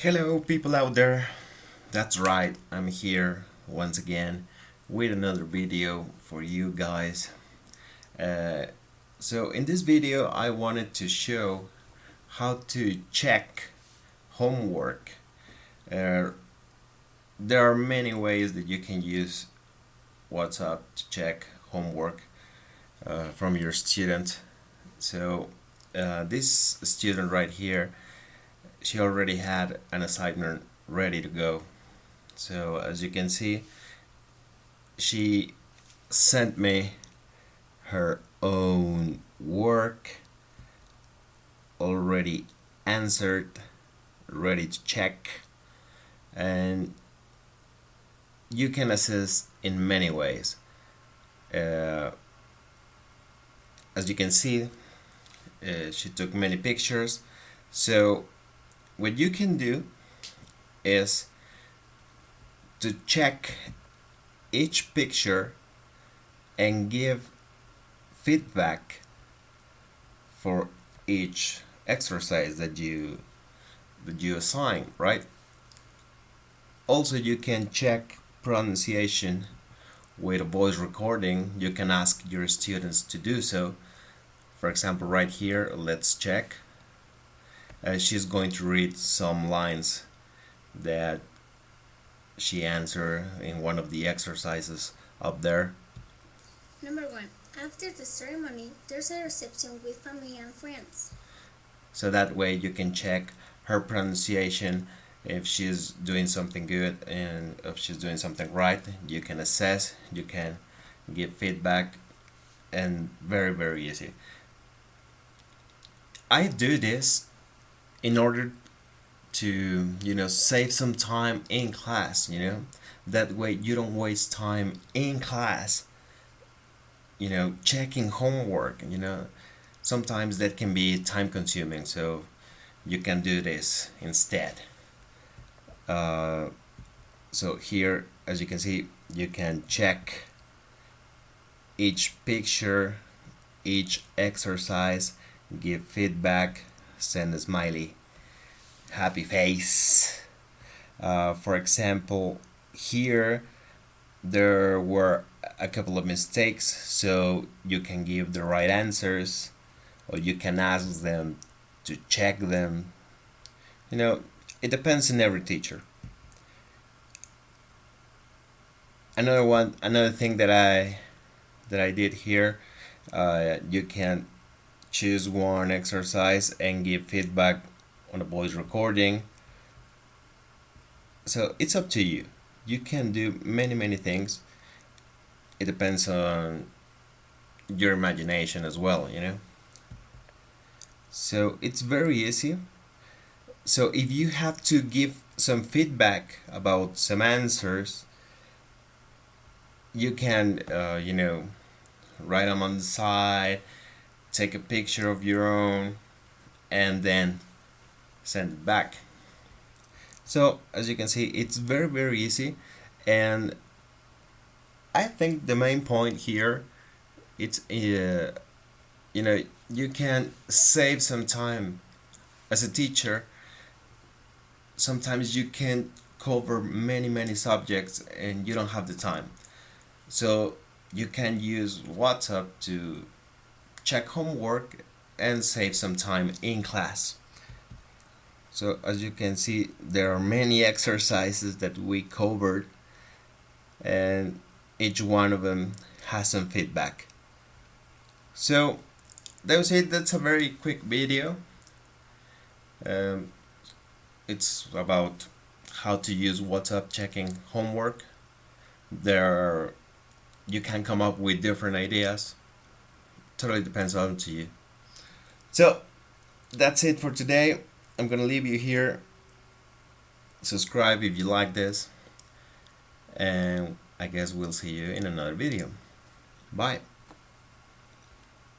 Hello, people out there. That's right, I'm here once again with another video for you guys. Uh, so, in this video, I wanted to show how to check homework. Uh, there are many ways that you can use WhatsApp to check homework from your student. So, this student right here, she already had an assignment ready to go. So as you can see, she sent me her own work already answered, ready to check, and you can assist in many ways. Uh, as you can see, she took many pictures. So what you can do is to check each picture and give feedback for each exercise that you assign, right? Also, you can check pronunciation with a voice recording. You can ask your students to do so. For example, right here, let's check. She's going to read some lines that she answered in one of the exercises up there. Number 1. After the ceremony, there's a reception with family and friends. So that way you can check her pronunciation. If she's doing something good and if she's doing something right, you can assess, you can give feedback, and very easy. I do this in order to save some time in class. That way you don't waste time in class checking homework. Sometimes that can be time consuming, so you can do this instead. So here, as you can see, you can check each picture, each exercise, give feedback, send a smiley, happy face. For example, here there were a couple of mistakes, so you can give the right answers or you can ask them to check them. It depends on every teacher. Another thing that I did here, you can choose one exercise and give feedback on a voice recording. So it's up to you. You can do many things. It depends on your imagination as well. So it's very easy. So if you have to give some feedback about some answers, you can write them on the side, take a picture of your own, and then send it back. So as you can see, it's very easy, and I think the main point here, it's you can save some time as a teacher. Sometimes you can cover many subjects and you don't have the time, so you can use WhatsApp to check homework and save some time in class. So as you can see, there are many exercises that we covered, and each one of them has some feedback. So that was it. That's a very quick video. It's about how to use WhatsApp checking homework. You can come up with different ideas. Totally depends on to you. So that's it for today. I'm gonna leave you here. Subscribe if you like this, and I guess we'll see you in another video. Bye.